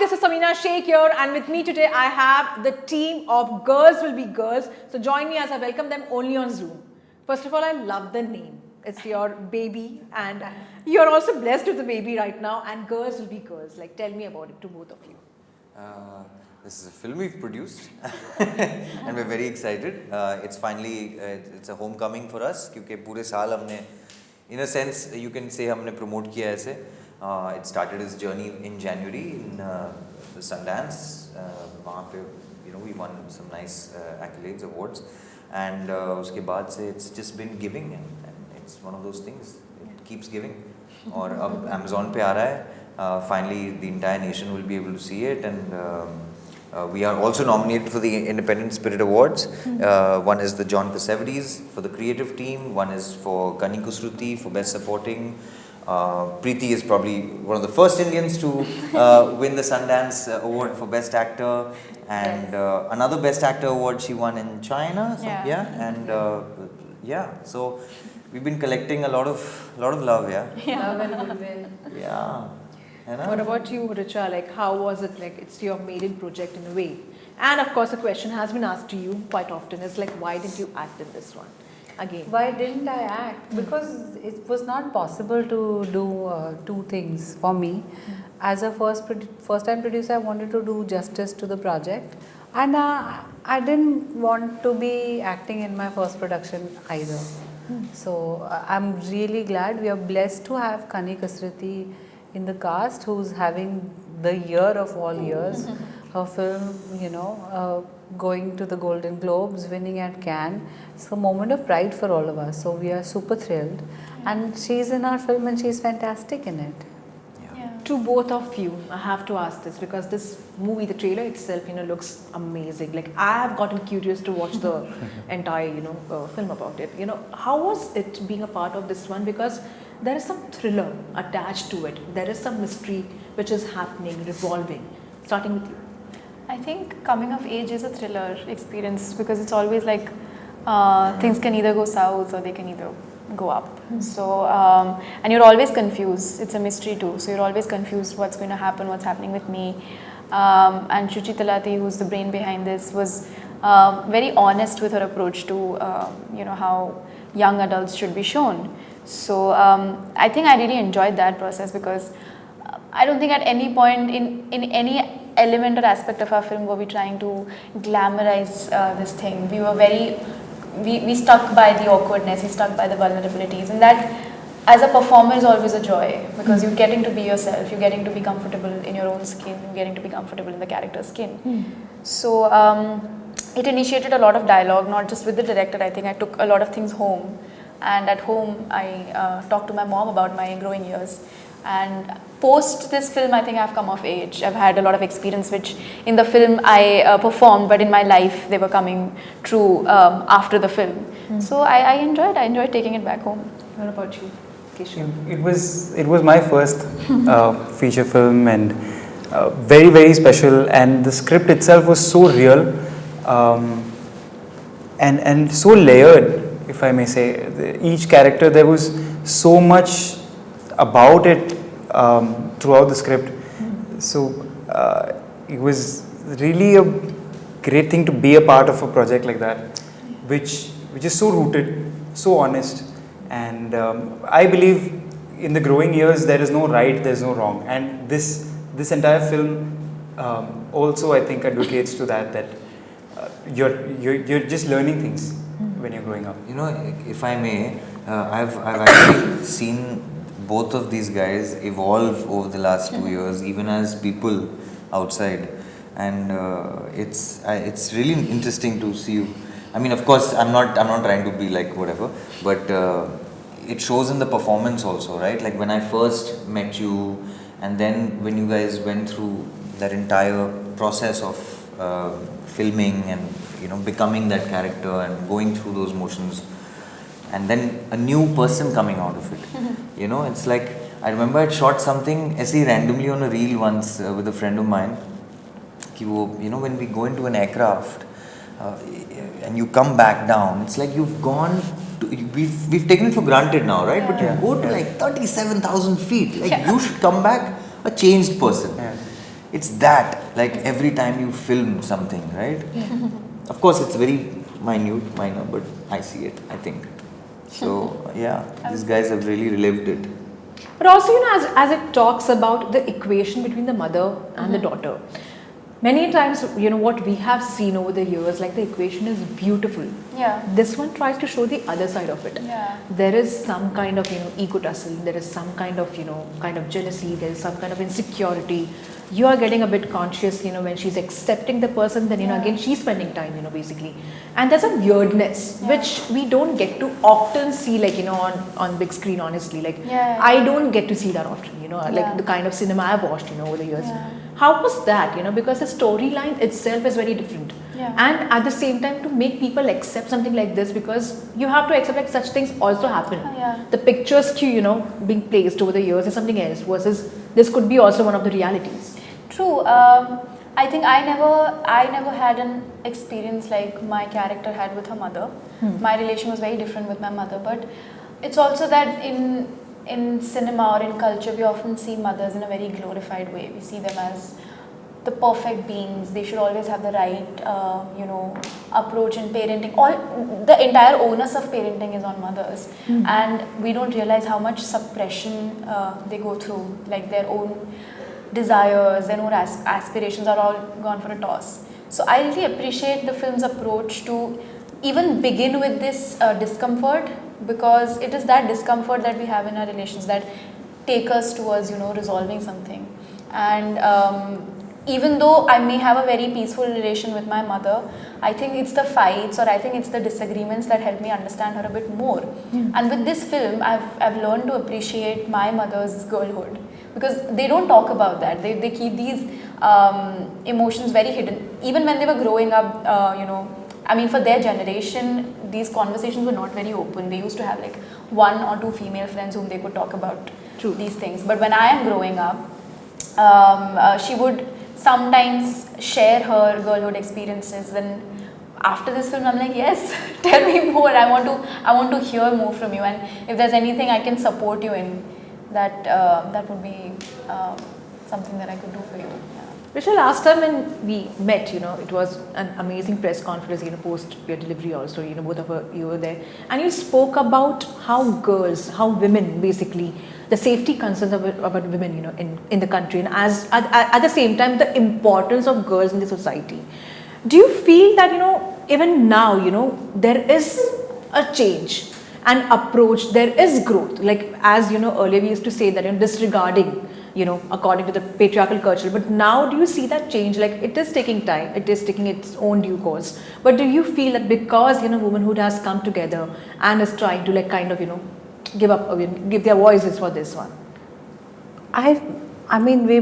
this is Samina Sheikh here, and with me today I have the team of Girls Will Be Girls. So join me as I welcome them only on Zoom. First of all, I love the name. It's your baby, and you're also blessed with the baby right now. And Girls Will Be Girls. Like, tell me about it to both of you. This is a film we've produced, and we're very excited. It's finally it's a homecoming for us क्योंकि पूरे साल हमने, in a sense, you can say हमने promote किया ऐसे. It started its journey in January in the Sundance. वहाँ पे we won some nice accolades, awards, and उसके बाद से it's just been giving, and it's one of those things. It keeps giving. और अब Amazon पे आ रहा है. Finally, the entire nation will be able to see it, and we are also nominated for the Independent Spirit Awards. One is the John Cassavetes for the creative team. One is for Kani Kusruti for Best Supporting. Preeti is probably one of the first Indians to win the Sundance Award for Best Actor, and another Best Actor award she won in China. So, so we've been collecting a lot of love, Love and goodwill. Yeah. What about you, Richa? Like, how was it? Like, it's your maiden project in a way. And of course, a question has been asked to you quite often is like, why didn't you act in this one? Again. Why didn't I act? Because it was not possible to do two things for me. As a first-time producer, I wanted to do justice to the project, and I didn't want to be acting in my first production either. So I'm really glad we are blessed to have Kani Kusruti in the cast, who's having the year of all years. Her film, going to the Golden Globes, winning at Cannes. It's a moment of pride for all of us. So we are super thrilled. And she's in our film and she's fantastic in it. To both of you, I have to ask this because this movie, the trailer itself, looks amazing. Like, I have gotten curious to watch the entire, film about it. How was it being a part of this one? Because there is some thriller attached to it. There is some mystery which is happening, revolving. Starting with you. I think coming of age is a thriller experience because it's always like things can either go south or they can either go up. So, and you're always confused. It's a mystery too. So you're always confused what's going to happen, what's happening with me. And Shuchi Talati, who's the brain behind this, was very honest with her approach to, how young adults should be shown. So I think I really enjoyed that process because I don't think at any point in any element or aspect of our film were we trying to glamorize this thing. We were we stuck by the awkwardness, we stuck by the vulnerabilities, and that as a performer is always a joy because you're getting to be yourself, you're getting to be comfortable in your own skin, you're getting to be comfortable in the character's skin. So it initiated a lot of dialogue, not just with the director. I think I took a lot of things home, and at home I talked to my mom about my growing years. And post this film, I think I've come of age. I've had a lot of experience which in the film I performed, but in my life they were coming true after the film. So I enjoyed taking it back home. What about you, Kesav? It was my first feature film, and very, very special, and the script itself was so real and so layered, if I may say. Each character, there was so much about it throughout the script. So it was really a great thing to be a part of a project like that, which is so rooted, so honest, and I believe in the growing years there is no right, there is no wrong, and this entire film also, I think, advocates to that you're just learning things when you're growing up. If I may, I've actually seen both of these guys evolve over the last 2 years, even as people outside, and it's really interesting to see you. I mean, of course, I'm not trying to be like whatever, but it shows in the performance also, right? Like when I first met you, and then when you guys went through that entire process of filming and becoming that character and going through those motions. And then a new person coming out of it. It's like, I remember I shot something randomly on a reel once with a friend of mine. When we go into an aircraft and you come back down, it's like you've gone to, we've taken it for granted now, right? But you go to like 37,000 feet. Like you should come back a changed person. it's that, like every time you film something, right? Of course, it's very minor, but I see it, I think. So, yeah, these guys have really relived it. But also, as it talks about the equation between the mother and the daughter, many times, what we have seen over the years, like the equation is beautiful. Yeah. This one tries to show the other side of it. Yeah. There is some kind of, ego tussle. There is some kind of, jealousy. There is some kind of insecurity. You are getting a bit conscious, when she's accepting the person, then, again, she's spending time, basically. And there's a weirdness, which we don't get to often see, like, on big screen, honestly. Like, I don't get to see that often, like the kind of cinema I've watched, over the years. Yeah. How was that, because the storyline itself is very different. Yeah. And at the same time, to make people accept something like this, because you have to accept like such things also happen. Yeah. The pictures being placed over the years is something else, versus this could be also one of the realities. True. I think I never had an experience like my character had with her mother. My relation was very different with my mother, but it's also that in cinema or in culture, we often see mothers in a very glorified way. We see them as the perfect beings. They should always have the right, approach in parenting. The entire onus of parenting is on mothers, and we don't realize how much suppression they go through, like their own desires, their own aspirations are all gone for a toss. So I really appreciate the film's approach to even begin with this discomfort, because it is that discomfort that we have in our relations that take us towards resolving something. And even though I may have a very peaceful relation with my mother, I think it's the fights, or I think it's the disagreements that help me understand her a bit more. And with this film, I've learned to appreciate my mother's girlhood, because they don't talk about that. They keep these emotions very hidden. Even when they were growing up, I mean, for their generation, these conversations were not very open. They used to have like 1 or 2 female friends whom they could talk about these things. But when I am growing up, she would sometimes share her girlhood experiences. Then after this film, I'm like, yes, tell me more. I want to hear more from you. And if there's anything I can support you in, that would be something that I could do for you. Richa, last time when we met, it was an amazing press conference, post your delivery also, both of you were there. And you spoke about how women basically, the safety concerns about women, in the country, and at the same time, the importance of girls in the society. Do you feel that, even now, there is a change, an approach, there is growth? Like, as earlier we used to say that, disregarding, according to the patriarchal culture. But now, do you see that change? Like, it is taking time, it is taking its own due course. But do you feel that because, womanhood has come together and is trying to, like, kind of, give their voices for this one? I mean, we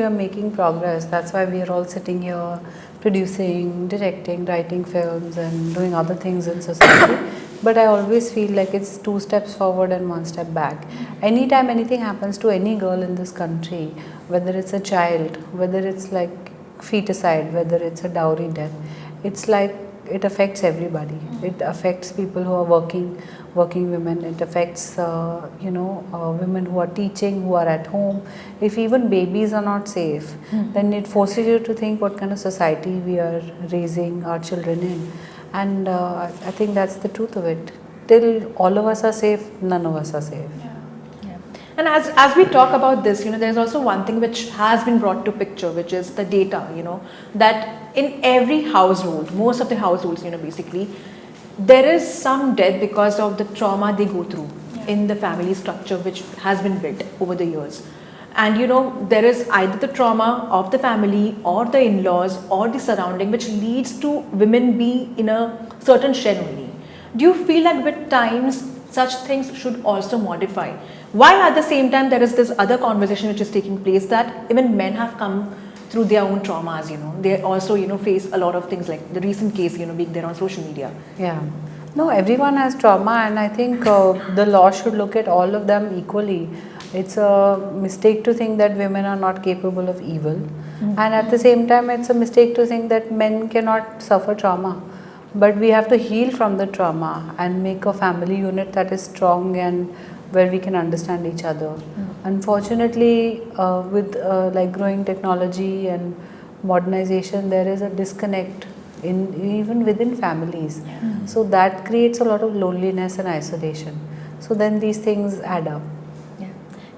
are making progress. That's why we are all sitting here producing, directing, writing films and doing other things in society. But I always feel like it's 2 steps forward and 1 step back. Anytime anything happens to any girl in this country, whether it's a child, whether it's like feticide, whether it's a dowry death, it's like it affects everybody. It affects people who are working women. It affects women who are teaching, who are at home. If even babies are not safe, then it forces you to think what kind of society we are raising our children in. And I think that's the truth of it. Till all of us are safe, none of us are safe. Yeah. And as we talk about this, there's also one thing which has been brought to picture, which is the data, that in every household, most of the households, basically, there is some death because of the trauma they go through in the family structure, which has been built over the years. And there is either the trauma of the family or the in-laws or the surrounding, which leads to women be in a certain shell only. Do you feel that with times such things should also modify? While at the same time there is this other conversation which is taking place, that even men have come through their own traumas, they also face a lot of things, like the recent case being there on social media. Yeah. No, everyone has trauma, and I think the law should look at all of them equally. It's a mistake to think that women are not capable of evil, and at the same time it's a mistake to think that men cannot suffer trauma. But we have to heal from the trauma and make a family unit that is strong and where we can understand each other. Unfortunately, with like growing technology and modernization, there is a disconnect in even within families. So that creates a lot of loneliness and isolation. So then these things add up. Yeah.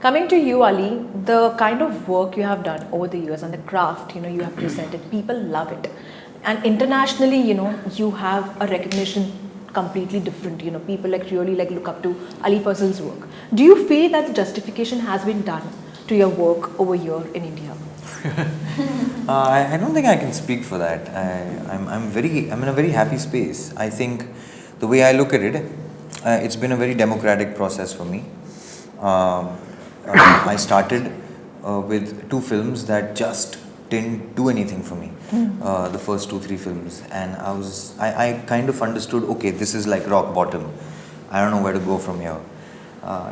Coming to you, Ali, the kind of work you have done over the years and the craft, you have presented, people love it. And internationally, you have a recognition completely different. People really look up to Ali Fazal's work. Do you feel that the justification has been done to your work over here in India? I don't think I can speak for that. I'm in a very happy space. I think the way I look at it, it's been a very democratic process for me. I started with 2 films that just didn't do anything for me. The first 2-3 films, and I kind of understood, okay, this is like rock bottom. I don't know where to go from here.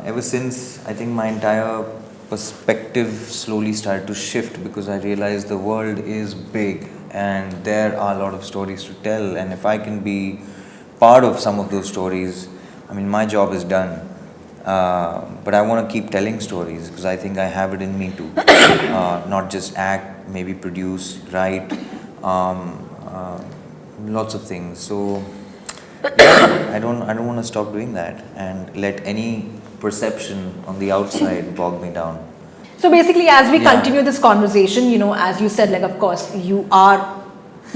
Ever since, I think my entire perspective slowly started to shift, because I realized the world is big and there are a lot of stories to tell, and if I can be part of some of those stories, I mean, my job is done. But I want to keep telling stories, because I think I have it in me to not just act, maybe produce, write, lots of things. So yeah, I don't want to stop doing that and let any perception on the outside bog me down. So basically, as we continue this conversation, as you said, of course, you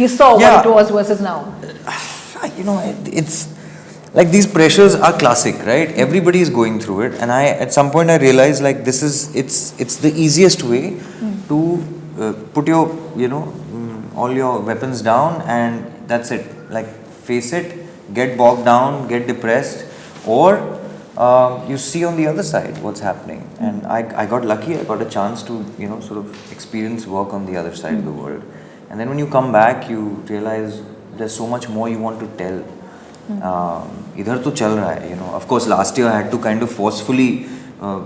saw what it was versus now. It's like these pressures are classic, right? Everybody is going through it, and at some point I realized it's the easiest way to put your all your weapons down, and that's it. Like, face it, get bogged down, get depressed, or you see on the other side what's happening. And I got lucky. I got a chance to sort of experience work on the other side of the world, and then when you come back, you realize there's so much more you want to tell. इधर तो चल रहा है, of course last year I had to kind of forcefully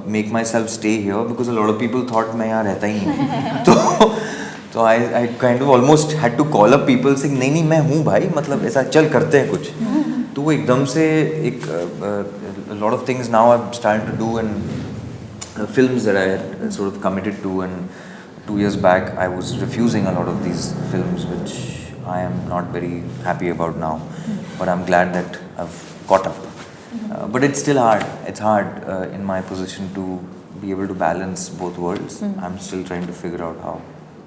make myself stay here, because a lot of people thought मैं यहाँ रहता ही नहीं. तो I kind of almost had to call up people saying नहीं मैं हूँ भाई, मतलब ऐसा चल करते हैं कुछ. तो वो एकदम से a lot of things now I'm starting to do, and films that I had sort of committed to, and 2 years back I was refusing a lot of these films, which I am not very happy about now. But I'm glad that I've caught up. But it's still hard. It's hard in my position to be able to balance both worlds. I'm still trying to figure out how.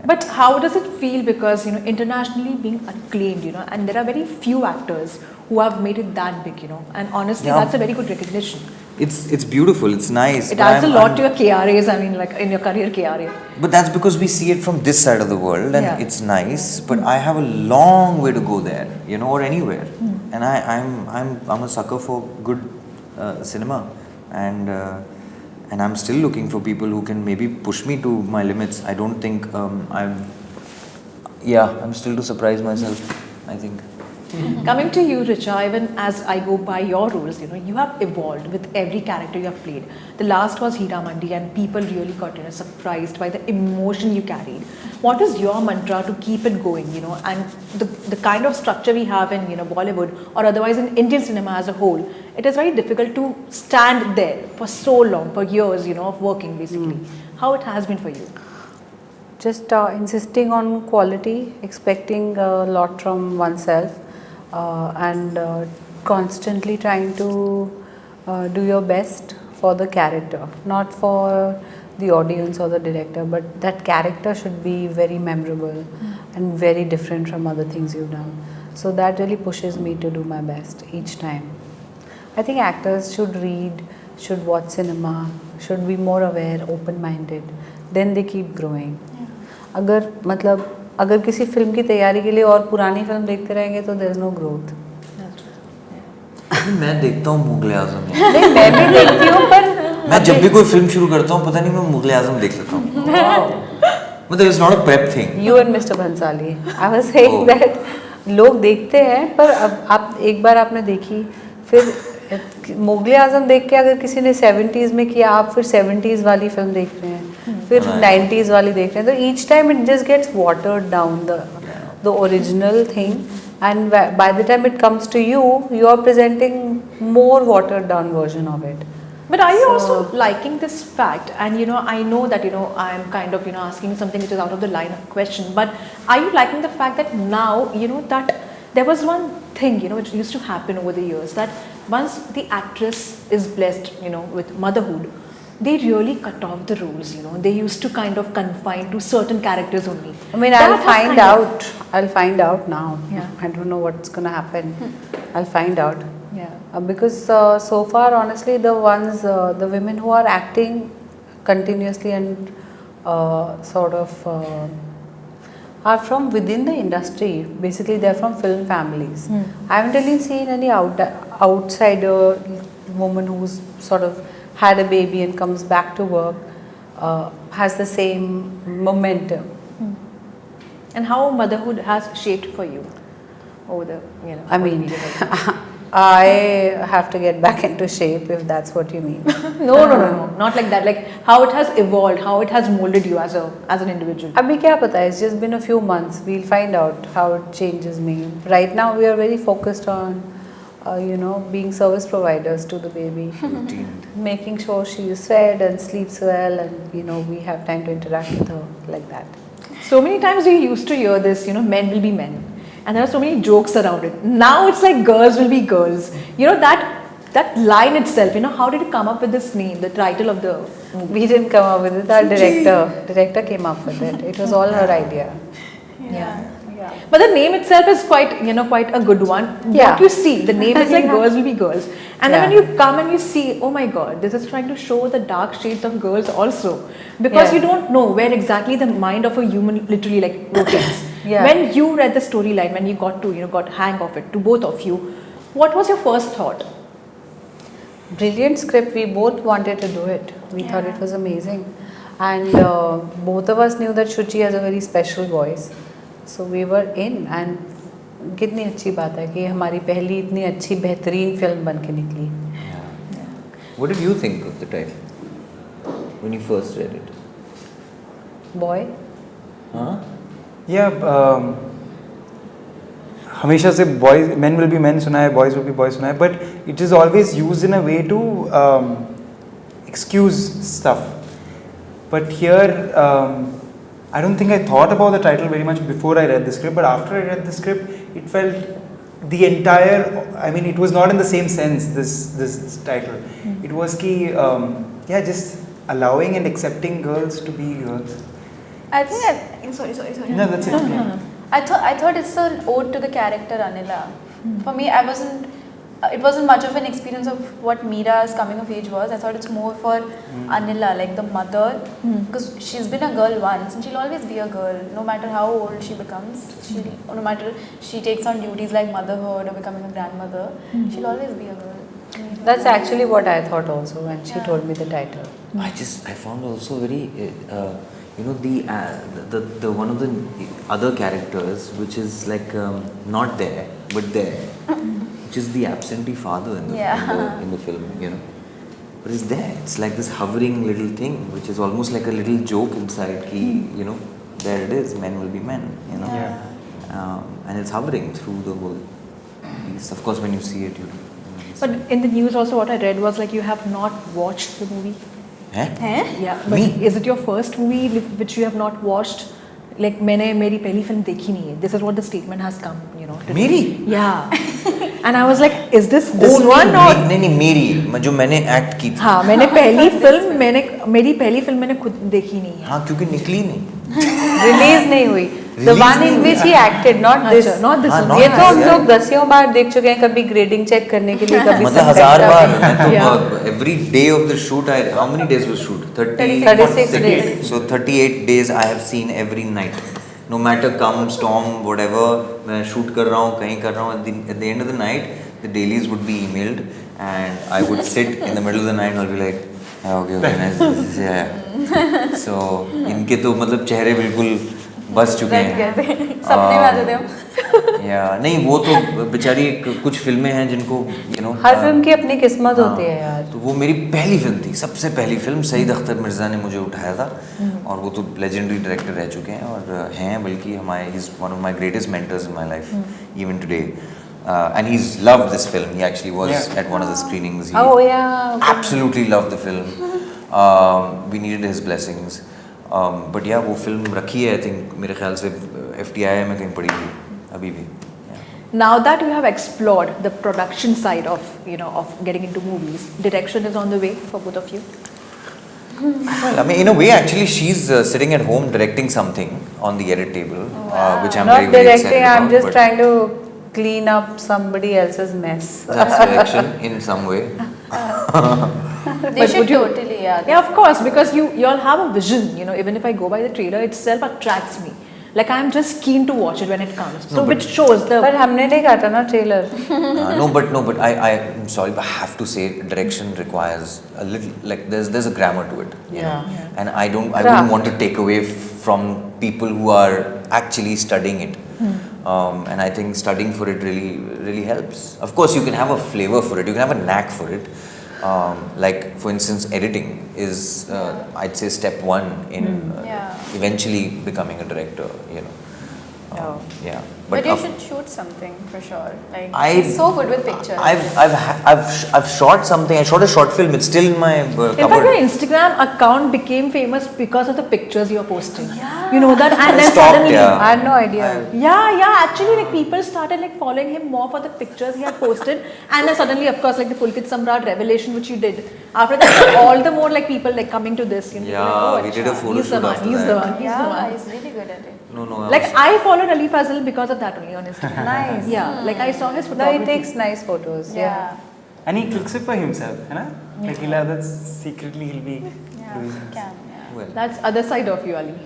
But how does it feel, because internationally being acclaimed, and there are very few actors who have made it that big, and honestly that's a very good recognition. It's beautiful, it's nice. It adds a lot to your KRAs, I mean, like in your career KRA. But that's because we see it from this side of the world, and it's nice. But I have a long way to go there, or anywhere. And I'm a sucker for good cinema, and I'm still looking for people who can maybe push me to my limits. I don't think I'm still to surprise myself, I think. Coming to you, Richa, even as I go by your roles, you have evolved with every character you have played. The last was Hira Mandi, and people really got surprised by the emotion you carried. What is your mantra to keep it going, and the kind of structure we have in Bollywood, or otherwise in Indian cinema as a whole, it is very difficult to stand there for so long, for years, of working basically. How it has been for you? Just insisting on quality, expecting a lot from oneself, and constantly trying to do your best for the character, not for the audience or the director, but that character should be very memorable and very different from other things you've done. So that really pushes me to do my best each time. I think actors should read, should watch cinema, should be more aware, open-minded. Then they keep growing. अगर किसी film की तैयारी के लिए और पुरानी film देखते रहेंगे तो देयर इज नो ग्रोथ. मैं देखता हूँ मुगल आजम. नहीं, मैं भी देखती हूँ, पर मैं जब भी कोई फिल्म शुरू करता हूँ, पता नहीं मैं मुगल आजम देख लेता हूँ. मतलब it's not a prep thing. You and mister Bhansali, I was saying that लोग देखते हैं, पर अब आप एक बार आपने देखी, फिर मुगल आजम देख के अगर किसी ने 70s में किया, आप फिर 70s वाली फिल्म देख रहे हैं, फिर 90s वाली देख रहे हैं, तो each time it just gets watered down the original thing, and by the time it comes to you, you are presenting more watered down version of it. But are you So- also liking this fact? And I know that I'm kind of asking something which is out of the line of question. But are you liking the fact that now that there was one thing which used to happen over the years, that once the actress is blessed with motherhood, they really cut off the rules. They used to kind of confine to certain characters only. I mean, That I'll has find kind of- out. I'll find out now. Yeah. I don't know what's gonna happen. I'll find out. Yeah. Because so far, honestly, the women who are acting continuously and sort of are from within the industry. Basically, they're from film families. I haven't really seen any outsider woman who's sort of had a baby and comes back to work, has the same momentum. And how motherhood has shaped for you over the I mean, I have to get back into shape if that's what you mean. no, not like that. Like how it has evolved, how it has molded you as an individual. Abhi kya pata hai, it's just been a few months. We'll find out how it changes me. Right now we are very focused on being service providers to the baby, making sure she is fed and sleeps well, and we have time to interact with her like that. So many times we used to hear this, men will be men, and there are so many jokes around it. Now it's like girls will be girls. That line itself, how did you come up with this name, the title of the movie? We didn't come up with it. Our director came up with it. It was all her idea. Yeah. But the name itself is quite, quite a good one. Yeah. What you see, the name is like girls will be girls. And then Yeah. when you come and you see, oh my God, this is trying to show the dark shades of girls also. Because Yeah. you don't know where exactly the mind of a human literally like rotates. Yeah. When you read the storyline, when you got hang of it, to both of you, what was your first thought? Brilliant script. We both wanted to do it. We thought it was amazing. And both of us knew that Shuchi has a very special voice. So we were in, and कितनी अच्छी बात है कि हमारी पहली इतनी अच्छी बेहतरीन फिल्म बन के निकली. What did you think of the title when you first read it? Boy. Huh? Yeah, हमेशा से boys, men will be men सुना है, boys will be boys सुना है, but it is always used in a way to excuse stuff. But here, I don't think I thought about the title very much before I read the script, but after I read the script, it felt the entire, I mean, it was not in the same sense, this title. It was ki, just allowing and accepting girls to be girls. I think sorry. No, that's it. I thought it's an ode to the character Anila. For me, it wasn't much of an experience of what Meera's coming of age was. I thought it's more for Anila, like the mother, because she's been a girl once and she'll always be a girl, no matter how old she becomes. No matter she takes on duties like motherhood or becoming a grandmother, she'll always be a girl. That's actually what I thought also when she told me the title. I found also very, the one of the other characters which is like not there but there, which is the absentee father in the film, but it's there. It's like this hovering little thing which is almost like a little joke inside. There it is. Men will be men. And it's hovering through the whole piece. Of course, when you see it, But in the news also what I read was like you have not watched the movie. Yeah, but Me? is it your first movie which you have not watched? Like मैंने मेरी पहली film देखी नहीं है. This is what the statement has come, today. मेरी? Yeah. And I was like, is this one or? नहीं मेरी जो मैंने एक्ट की थी. हाँ, मेरी पहली फिल्म मैंने खुद देखी नहीं है. हाँ, क्योंकि निकली नहीं. रिलीज नहीं हुई. The one in which he acted, not this. Not this one. ये तो हम लोग दसियों बार देख चुके हैं, कभी ग्रेडिंग चेक करने के लिए, कभी मतलब 1000 बार. मैं तो every day of the shoot, how many days was shoot? 36 days. So 38 days I have seen every night. No matter come, storm, whatever, मैं shoot कर रहा हूँ, कहीं कर रहा हूँ. At the end of the night, the dailies would be emailed, and I would sit in the middle of the night and I'll be like, okay, nice. So इनके तो मतलब चेहरे बिल्कुल बस चुके हैं. सपने में आते थे हम. या नहीं, वो तो बेचारी कुछ फिल्में हैं जिनको हर फिल्म की अपनी किस्मत होती है यार. तो वो मेरी पहली फिल्म थी, सबसे पहली फिल्म. सईद अख्तर मिर्ज़ा ने मुझे उठाया था, और वो तो लेजेंडरी डायरेक्टर रह चुके हैं और हैं, बल्कि he is one of my greatest mentors in my life even today. and he's loved this film. He actually was at one of the screenings. He Oh yeah. Okay. absolutely loved the film. We needed his blessings. But yeah, वो film रखी है, I think मेरे ख्याल से FTI में कहीं पड़ी हुई अभी भी. Now that you have explored the production side of of getting into movies, direction is on the way for both of you. Well, I mean, in a way, actually, she's sitting at home directing something on the edit table, which I'm Not very, very excited directing. about. I'm just but trying to clean up somebody else's mess. That's direction in some way. They should totally, yeah. Yeah, of course, because you all have a vision. Even if I go by the trailer itself, attracts me. Like I'm just keen to watch it when it comes. So which shows the. But हमने नहीं काटा ना trailer. No, but I'm sorry, but I have to say, direction requires a little, like there's a grammar to it. You know? And I wouldn't want to take away from people who are actually studying it. And I think studying for it really helps. Of course, you can have a flavor for it. You can have a knack for it. Like for instance, editing is I'd say step one in eventually becoming a director. Yeah. But you should shoot something for sure. Like I've- he's so good with pictures. I've shot something. I shot a short film. It's still in my In fact, cupboard. your Instagram account became famous because of the pictures you're posting. You know that, and then Stopped, suddenly, yeah. I had no idea. yeah. Actually, like people started like following him more for the pictures he had posted, and then suddenly, of course, like the Pulkit Samrat revelation which you did. After that, all the more like people like coming to this. People Yeah, like, oh, we did a photo he's the shoot one. after He's that. the one. He's the Yeah, one. he's really good at it. No. Like I followed Ali Fazal because of that only on Instagram. Nice. Yeah, like I saw his No, photography. he takes nice photos. Yeah. And he clicks it for himself, है ना? Like he'll have that secretly he'll be doing this. Can, Well, That's other side of you, Ali.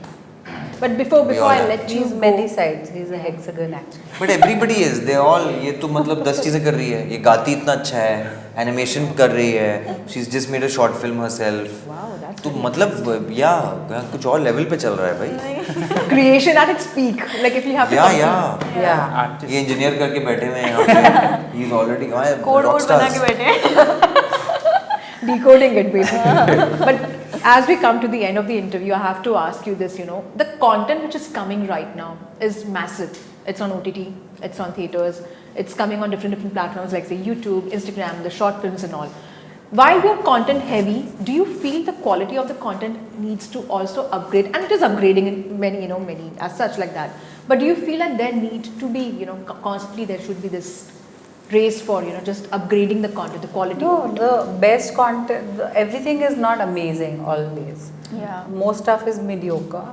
But before all I have. let you He's go, many sides. He's a hexagon actually. but everybody is. They all. ये तो मतलब 10 चीजें कर रही है. ये गाती इतना अच्छा है. Animation कर रही है. She's just made a short film herself. Wow, that's तो मतलब कुछ और level पे चल रहा है भाई. creation at its peak. Like if you have to compete. Yeah. Artist. ये इंजीनियर करके बैठे हुए हैं यहाँ पे. He's already कोड rock वोड बना stars. के बैठे. Decoding it basically. But as we come to the end of the interview, I have to ask you this, the content which is coming right now is massive. It's on OTT, it's on theatres, it's coming on different platforms like say YouTube, Instagram, the short films and all. While we are content heavy, do you feel the quality of the content needs to also upgrade? And it is upgrading in many, many as such like that. But do you feel like there need to be, constantly there should be this race for, just upgrading the content, the quality? No, the best content, everything is not amazing always. Yeah. Most stuff is mediocre,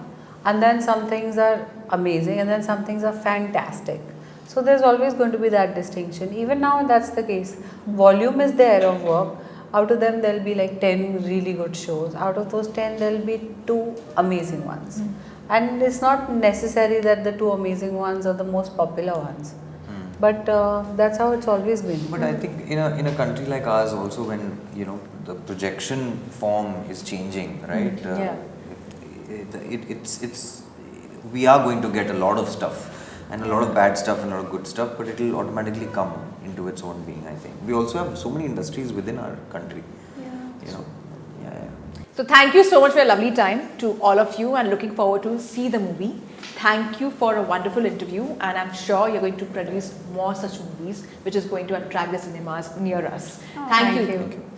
and then some things are amazing, and then some things are fantastic. So there's always going to be that distinction. Even now, that's the case. Volume is there of work. Out of them, there'll be like 10 really good shows. Out of those 10, there'll be 2 amazing ones. And it's not necessary that the 2 amazing ones are the most popular ones. But that's how it's always been. But I think in a country like ours also, when the projection form is changing, right? It's we are going to get a lot of stuff, and a lot of bad stuff and a lot of good stuff, but it will automatically come into its own being. I think we also have so many industries within our country. Yeah. So thank you so much for your lovely time to all of you, and looking forward to see the movie. Thank you for a wonderful interview, and I'm sure you're going to produce more such movies which is going to attract the cinemas near us. Thank you. Thank you.